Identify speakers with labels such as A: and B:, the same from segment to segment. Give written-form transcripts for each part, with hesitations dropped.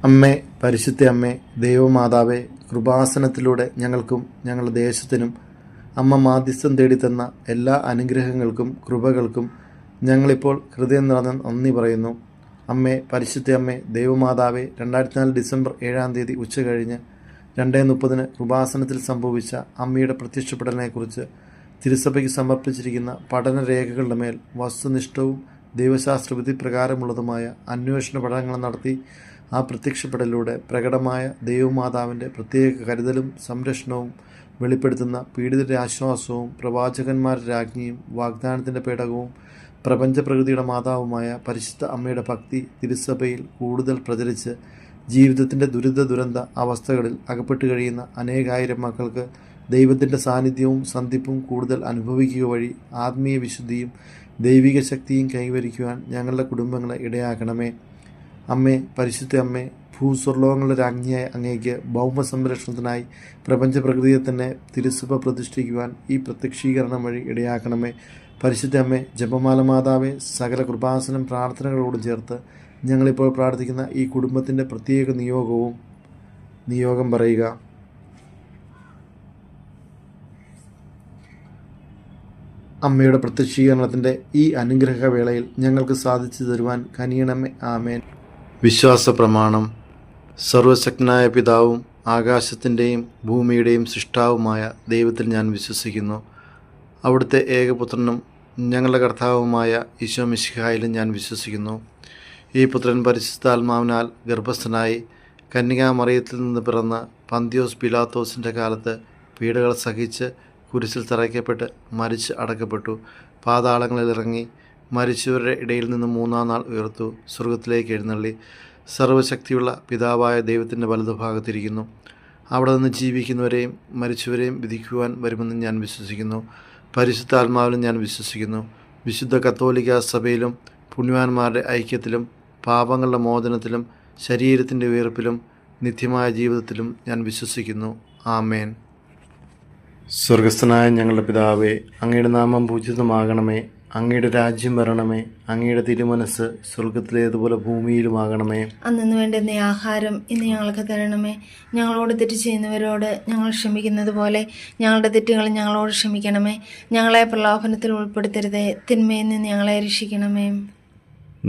A: അമ്മേ, പരിശുദ്ധ അമ്മേ, ദൈവമാതാവേ, കൃപാസനത്തിലൂടെ ഞങ്ങൾക്കും ഞങ്ങളുടെ ദേശത്തിനും അമ്മ മാധ്യസ്ഥം തേടിത്തന്ന എല്ലാ അനുഗ്രഹങ്ങൾക്കും കൃപകൾക്കും ഞങ്ങളിപ്പോൾ ഹൃദയം നിറഞ്ഞ നന്ദി പറയുന്നു. അമ്മേ, പരിശുദ്ധ അമ്മേ, ദൈവമാതാവേ, 2004 ഡിസംബർ 7 ഉച്ച കഴിഞ്ഞ് 2:30 കൃപാസനത്തിൽ സംഭവിച്ച അമ്മയുടെ പ്രത്യക്ഷപ്പെടലിനെക്കുറിച്ച് തിരുസഭയ്ക്ക് സമർപ്പിച്ചിരിക്കുന്ന പഠനരേഖകളുടെ മേൽ വസ്തുനിഷ്ഠവും ദൈവശാസ്ത്ര വിധി പ്രകാരമുള്ളതുമായ അന്വേഷണ പഠനങ്ങൾ നടത്തി ആ പ്രത്യക്ഷപ്പെടലിലൂടെ പ്രകടമായ ദൈവമാതാവിൻ്റെ പ്രത്യേക കരുതലും സംരക്ഷണവും വെളിപ്പെടുത്തുന്ന പീഡിതരുടെ ആശ്വാസവും പ്രവാചകന്മാരുടെ രാജ്ഞിയും വാഗ്ദാനത്തിൻ്റെ പേടകവും പ്രപഞ്ചപ്രകൃതിയുടെ മാതാവുമായ പരിശുദ്ധ അമ്മയുടെ ഭക്തി തിരുസഭയിൽ കൂടുതൽ പ്രചരിച്ച് ജീവിതത്തിൻ്റെ ദുരന്ത അവസ്ഥകളിൽ അകപ്പെട്ടു കഴിയുന്ന അനേകായിരം മക്കൾക്ക് ദൈവത്തിൻ്റെ സാന്നിധ്യവും സന്ധിപ്പും കൂടുതൽ അനുഭവിക്കുക വഴി ആത്മീയ വിശുദ്ധിയും ദൈവിക ശക്തിയും കൈവരിക്കുവാൻ ഞങ്ങളുടെ കുടുംബങ്ങളെ ഇടയാക്കണമേ. അമ്മേ, പരിശുദ്ധ അമ്മേ, ഭൂസ്വർലോകങ്ങളുടെ രാജ്ഞിയായ അങ്ങേക്ക് ഭൗമ സംരക്ഷണത്തിനായി പ്രപഞ്ചപ്രകൃതിയെ തന്നെ തിരുസഭ പ്രതിഷ്ഠിക്കുവാൻ ഈ പ്രത്യക്ഷീകരണം വഴി ഇടയാക്കണമേ. പരിശുദ്ധ അമ്മേ, ജപമാല മാതാവേ, സകല കൃപാസനം പ്രാർത്ഥനകളോടും ചേർത്ത് ഞങ്ങളിപ്പോൾ പ്രാർത്ഥിക്കുന്ന ഈ കുടുംബത്തിൻ്റെ പ്രത്യേക നിയോഗം പറയുക. അമ്മയുടെ പ്രത്യക്ഷീകരണത്തിൻ്റെ ഈ അനുഗ്രഹവേളയിൽ ഞങ്ങൾക്ക് സാധിച്ചു തരുവാൻ കനിയണമേ. ആമേൻ. വിശ്വാസ പ്രമാണം. സർവശക്തനായ പിതാവും ആകാശത്തിൻ്റെയും ഭൂമിയുടെയും സൃഷ്ടാവുമായ ദൈവത്തിൽ ഞാൻ വിശ്വസിക്കുന്നു. അവിടുത്തെ ഏകപുത്രനും ഞങ്ങളുടെ കർത്താവുമായ ഈശോ മിശിഹായിലും ഞാൻ വിശ്വസിക്കുന്നു. ഈ പുത്രൻ പരിശുദ്ധാത്മാവിനാൽ ഗർഭസ്ഥനായി കന്യകാമറിയത്തിൽ നിന്ന് പിറന്ന പന്തിയോസ് പിലാത്തോസിൻ്റെ കാലത്ത് പീഡകൾ സഹിച്ച് കുരിശിൽ തറയ്ക്കപ്പെട്ട് മരിച്ച് അടക്കപ്പെട്ടു. പാതാളങ്ങളിൽ ഇറങ്ങി മരിച്ചവരുടെ ഇടയിൽ നിന്ന് 3-ാം നാൾ ഉയർത്തു. സ്വർഗത്തിലേക്ക് എഴുന്നള്ളി സർവശക്തിയുള്ള പിതാവായ ദൈവത്തിൻ്റെ വലതുഭാഗത്തിരിക്കുന്നു. അവിടെ നിന്ന് ജീവിക്കുന്നവരെയും മരിച്ചവരെയും വിധിക്കുവാൻ വരുമെന്ന് ഞാൻ വിശ്വസിക്കുന്നു. പരിശുദ്ധാത്മാവിലും ഞാൻ വിശ്വസിക്കുന്നു. വിശുദ്ധ കത്തോലിക്ക സഭയിലും പുണ്യവാന്മാരുടെ ഐക്യത്തിലും പാപങ്ങളുടെ മോചനത്തിലും ശരീരത്തിൻ്റെ ഉയർപ്പിലും നിത്യമായ ജീവിതത്തിലും ഞാൻ വിശ്വസിക്കുന്നു. ആമേൻ. സ്വർഗസ്ഥനായ ഞങ്ങളുടെ പിതാവേ, അങ്ങയുടെ നാമം പൂജിതമാകണമേ. അങ്ങയുടെ രാജ്യം വരണമേ. അങ്ങയുടെ തിരുമനസ് സ്വർഗത്തിലേതുപോലെ ഭൂമിയിലുമാകണമേ.
B: അന്നു വേണ്ടുന്ന ആഹാരം ഇന്ന് ഞങ്ങൾക്ക് തരണമേ. ഞങ്ങളോട് തെറ്റ് ചെയ്യുന്നവരോട് ഞങ്ങൾ ക്ഷമിക്കുന്നത് പോലെ ഞങ്ങളുടെ തെറ്റുകൾ ഞങ്ങളോട് ക്ഷമിക്കണമേ. ഞങ്ങളെ പ്രലോഭനത്തിൽ ഉൾപ്പെടുത്തരുതേ, തിന്മയിൽ നിന്ന് ഞങ്ങളെ രക്ഷിക്കണമേ.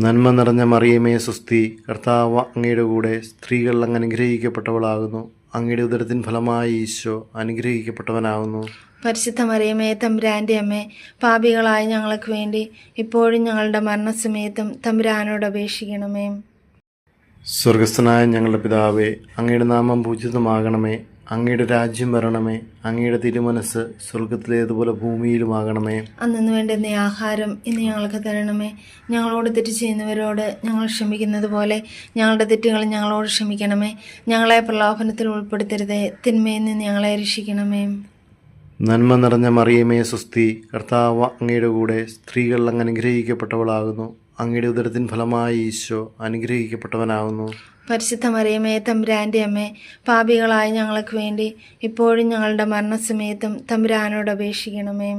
A: നന്മ നിറഞ്ഞ മറിയമേ, സ്വസ്തി, കർത്താവ് അങ്ങയുടെ കൂടെ സ്ത്രീകൾ അങ്ങ് അനുഗ്രഹിക്കപ്പെട്ടവളാകുന്നു. അങ്ങയുടെ ഉദരത്തിൻ ഫലമായി ഈശോ അനുഗ്രഹിക്കപ്പെട്ടവനാകുന്നു.
B: പരിശുദ്ധ മറിയമേ, തമ്പുരാൻ്റെ അമ്മേ, പാപികളായ ഞങ്ങൾക്ക് വേണ്ടി ഇപ്പോഴും ഞങ്ങളുടെ മരണസമയത്തും തമ്പുരാനോട് അപേക്ഷിക്കണമേ.
A: സ്വർഗസ്ഥനായ ഞങ്ങളുടെ പിതാവേ, അങ്ങയുടെ നാമം പൂജിതമാകണമേ. അങ്ങയുടെ രാജ്യം വരണമേ. അങ്ങയുടെ തിരുമനസ് സ്വർഗത്തിലേതുപോലെ ഭൂമിയിലുമാകണമേ.
B: അന്നു വേണ്ടുന്ന ആഹാരം ഇന്ന് ഞങ്ങൾക്ക് തരണമേ. ഞങ്ങളോട് തെറ്റ് ചെയ്യുന്നവരോട് ഞങ്ങൾ ക്ഷമിക്കുന്നത് പോലെ ഞങ്ങളുടെ തെറ്റുകൾ ഞങ്ങളോട് ക്ഷമിക്കണമേ. ഞങ്ങളെ പ്രലോഭനത്തിൽ ഉൾപ്പെടുത്തരുതേ, തിന്മയിൽ നിന്ന് ഞങ്ങളെ രക്ഷിക്കണമേ.
A: നന്മ നിറഞ്ഞ മറിയമേ, സ്വസ്തി, കർത്താവ് അങ്ങയുടെ കൂടെ സ്ത്രീകൾ അങ്ങ് അനുഗ്രഹിക്കപ്പെട്ടവളാകുന്നു. അങ്ങയുടെ ഉദരത്തിൻ ഫലമായി ഈശോ അനുഗ്രഹിക്കപ്പെട്ടവനാകുന്നു.
B: പരിശുദ്ധ മറിയമേ, തമ്പുരാൻ്റെ അമ്മേ, പാപികളായ ഞങ്ങൾക്ക് വേണ്ടി ഇപ്പോഴും ഞങ്ങളുടെ മരണസമയത്തും തമ്പുരാനോട് അപേക്ഷിക്കണമേ.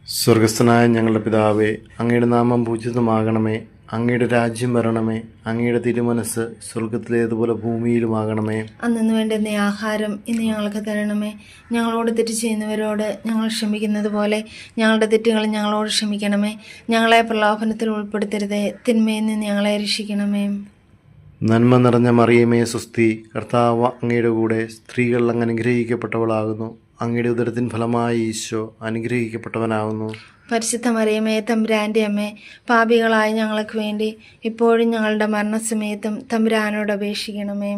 A: സ്വർഗസ്ഥനായ ഞങ്ങളുടെ പിതാവേ, അങ്ങയുടെ നാമം പൂജിതമാകണമേ. അങ്ങയുടെ രാജ്യം വരണമേ. അങ്ങയുടെ തിരുമനസ് സ്വർഗത്തിലേതുപോലെ ഭൂമിയിലുമാകണമേ.
B: അന്നു വേണ്ടുന്ന ആഹാരം ഇന്ന് ഞങ്ങൾക്ക് തരണമേ. ഞങ്ങളോട് തെറ്റ് ചെയ്യുന്നവരോട് ഞങ്ങൾ ക്ഷമിക്കുന്നത് പോലെ ഞങ്ങളുടെ തെറ്റുകൾ ഞങ്ങളോട് ക്ഷമിക്കണമേ. ഞങ്ങളെ പ്രലോഭനത്തിൽ ഉൾപ്പെടുത്തരുതേ, തിന്മയിൽ നിന്ന് ഞങ്ങളെ രക്ഷിക്കണമേ.
A: നന്മ നിറഞ്ഞ മറിയമേ, സ്വസ്തി, കർത്താവ് അങ്ങയുടെ കൂടെ സ്ത്രീകൾ അങ്ങ് അനുഗ്രഹിക്കപ്പെട്ടവളാകുന്നു. അങ്ങയുടെ ഉദരത്തിൻ ഫലമായി ഈശോ അനുഗ്രഹിക്കപ്പെട്ടവനാകുന്നു.
B: പരിശുദ്ധ മറിയമേ, തമ്പുരാൻ്റെ അമ്മേ, പാപികളായ ഞങ്ങൾക്ക് വേണ്ടി ഇപ്പോഴും ഞങ്ങളുടെ മരണസമയത്തും തമ്പുരാനോട് അപേക്ഷിക്കണമേ.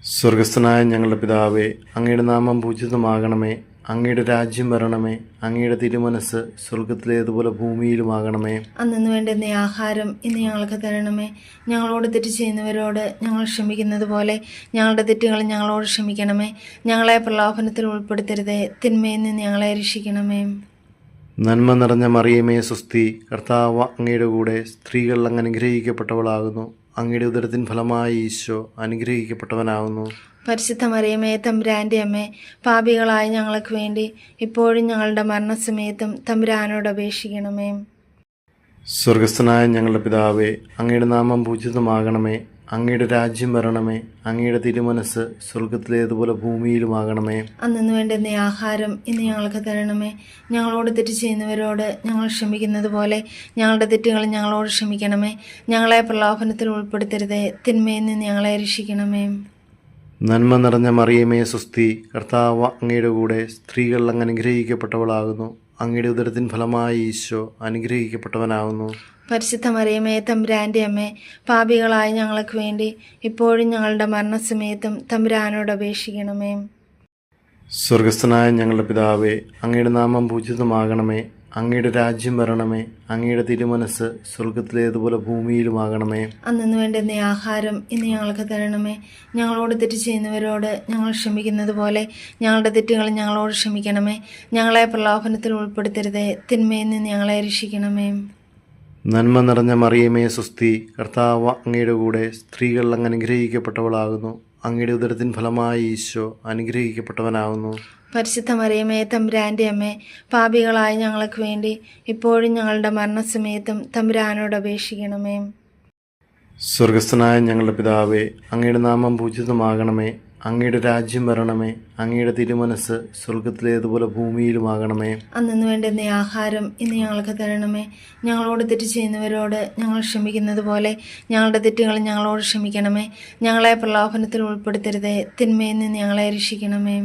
A: സ്വർഗസ്ഥനായ ഞങ്ങളുടെ പിതാവേ, അങ്ങയുടെ നാമം പൂജിതമാകണമേ. അങ്ങയുടെ രാജ്യം വരണമേ. അങ്ങയുടെ തിരുമനസ് സ്വർഗത്തിലേതുപോലെ ഭൂമിയിലുമാകണമേ.
B: അന്നു വേണ്ടുന്ന ആഹാരം ഇന്ന് ഞങ്ങൾക്ക് തരണമേ. ഞങ്ങളോട് തെറ്റ് ചെയ്യുന്നവരോട് ഞങ്ങൾ ക്ഷമിക്കുന്നത് പോലെ ഞങ്ങളുടെ തെറ്റുകൾ ഞങ്ങളോട് ക്ഷമിക്കണമേ. ഞങ്ങളെ പ്രലോഭനത്തിൽ ഉൾപ്പെടുത്തരുതേ, തിന്മയിൽ നിന്ന് ഞങ്ങളെ രക്ഷിക്കണമേ.
A: നന്മ നിറഞ്ഞ മറിയമേ, സ്വസ്തി, കർത്താവ് അങ്ങയുടെ കൂടെ സ്ത്രീകൾ അങ്ങ് അനുഗ്രഹിക്കപ്പെട്ടവളാകുന്നു. അങ്ങയുടെ ഉദരത്തിൻ ഫലമായി ഈശോ അനുഗ്രഹിക്കപ്പെട്ടവനാകുന്നു.
B: പരിശുദ്ധ മറിയമേ, തമ്പുരാൻ്റെ അമ്മേ, പാപികളായ ഞങ്ങൾക്ക് വേണ്ടി ഇപ്പോഴും ഞങ്ങളുടെ മരണസമയത്തും തമ്പുരാനോട് അപേക്ഷിക്കണമേ.
A: സ്വർഗസ്ഥനായ ഞങ്ങളുടെ പിതാവേ, അങ്ങയുടെ നാമം പൂജിതമാകണമേ. അങ്ങയുടെ രാജ്യം വരണമേ. അങ്ങയുടെ തിരുമനസ് സ്വർഗത്തിലേതുപോലെ ഭൂമിയിലുമാകണമേ.
B: അന്നു വേണ്ടുന്ന ആഹാരം ഇന്ന് ഞങ്ങൾക്ക് തരണമേ. ഞങ്ങളോട് തെറ്റ് ചെയ്യുന്നവരോട് ഞങ്ങൾ ക്ഷമിക്കുന്നത് പോലെ ഞങ്ങളുടെ തെറ്റുകൾ ഞങ്ങളോട് ക്ഷമിക്കണമേ. ഞങ്ങളെ പ്രലോഭനത്തിൽ ഉൾപ്പെടുത്തരുതേ, തിന്മയിൽ നിന്ന് ഞങ്ങളെ രക്ഷിക്കണമേ.
A: നന്മ നിറഞ്ഞ മറിയമേ സ്വസ്തി, കർത്താവ് അങ്ങയുടെ കൂടെ സ്ത്രീകൾ അങ്ങ് അനുഗ്രഹിക്കപ്പെട്ടവളാകുന്നു. അങ്ങയുടെ ഉദരത്തിൻ ഫലമായി ഈശോ അനുഗ്രഹിക്കപ്പെട്ടവനാകുന്നു.
B: പരിശുദ്ധ മറിയമേ തമ്പുരാൻ്റെ അമ്മേ, പാപികളായ ഞങ്ങൾക്ക് വേണ്ടി ഇപ്പോഴും ഞങ്ങളുടെ മരണസമയത്തും തമ്പുരാനോട് അപേക്ഷിക്കണമേ.
A: സ്വർഗസ്ഥനായ ഞങ്ങളുടെ പിതാവേ, അങ്ങയുടെ നാമം പൂജിതമാകണമേ. അങ്ങയുടെ രാജ്യം വരണമേ. അങ്ങയുടെ തിരുമനസ് സ്വർഗത്തിലേതുപോലെ ഭൂമിയിലുമാകണമേ.
B: അന്നു വേണ്ടുന്ന ആഹാരം ഇന്ന് ഞങ്ങൾക്ക് തരണമേ. ഞങ്ങളോട് തെറ്റ് ചെയ്യുന്നവരോട് ഞങ്ങൾ ക്ഷമിക്കുന്നത് പോലെ ഞങ്ങളുടെ തെറ്റുകൾ ഞങ്ങളോട് ക്ഷമിക്കണമേ. ഞങ്ങളെ പ്രലോഭനത്തിൽ ഉൾപ്പെടുത്തരുതേ, തിന്മയിൽ നിന്ന് ഞങ്ങളെ രക്ഷിക്കണമേ.
A: നന്മ നിറഞ്ഞ മറിയമേ സ്വസ്തി, കർത്താവ് അങ്ങയുടെ കൂടെ സ്ത്രീകൾ അങ്ങ് അനുഗ്രഹിക്കപ്പെട്ടവളാകുന്നു. അങ്ങയുടെ ഉദരത്തിൻ ഫലമായി ഈശോ അനുഗ്രഹിക്കപ്പെട്ടവനാകുന്നു.
B: പരിശുദ്ധ മറിയമേ തമ്പുരാൻ്റെ അമ്മേ, പാപികളായ ഞങ്ങൾക്ക് വേണ്ടി ഇപ്പോഴും ഞങ്ങളുടെ മരണസമയത്തും തമ്പുരാനോട് അപേക്ഷിക്കണമേ.
A: സ്വർഗസ്ഥനായ ഞങ്ങളുടെ പിതാവേ, അങ്ങയുടെ നാമം പൂജിതമാകണമേ. അങ്ങയുടെ രാജ്യം വരണമേ. അങ്ങയുടെ തിരുമനസ് സ്വർഗത്തിലേതുപോലെ ഭൂമിയിലുമാകണമേ.
B: അന്നു വേണ്ടുന്ന ആഹാരം ഇന്ന് ഞങ്ങൾക്ക് തരണമേ. ഞങ്ങളോട് തെറ്റ് ചെയ്യുന്നവരോട് ഞങ്ങൾ ക്ഷമിക്കുന്നത് പോലെ ഞങ്ങളുടെ തെറ്റുകൾ ഞങ്ങളോട് ക്ഷമിക്കണമേ. ഞങ്ങളെ പ്രലോഭനത്തിൽ ഉൾപ്പെടുത്തരുതേ, തിന്മയിൽ നിന്ന് ഞങ്ങളെ രക്ഷിക്കണമേ.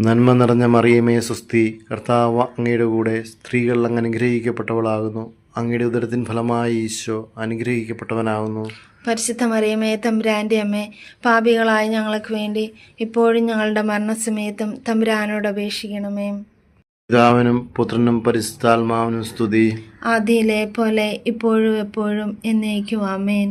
A: നന്മ നിറഞ്ഞ മറിയമേ സ്വസ്തി, കർത്താവ് അങ്ങയുടെ കൂടെ സ്ത്രീകൾ അങ്ങ് അനുഗ്രഹിക്കപ്പെട്ടവളാകുന്നു. അങ്ങയുടെ ഉദരത്തിൻ ഫലമായി ഈശോ അനുഗ്രഹിക്കപ്പെട്ടവനാകുന്നു.
B: പരിശുദ്ധ മറിയമേ തമ്പുരാൻ്റെ അമ്മേ, പാപികളായ ഞങ്ങൾക്ക് വേണ്ടി ഇപ്പോഴും ഞങ്ങളുടെ മരണസമയത്തും തമ്പുരാനോട് അപേക്ഷിക്കണമേ.
A: പിതാവിനും പുത്രനും പരിശുദ്ധാത്മാവിനും സ്തുതി.
B: ആദിയിലെ പോലെ ഇപ്പോഴും എപ്പോഴും എന്നേക്കും ആമേൻ.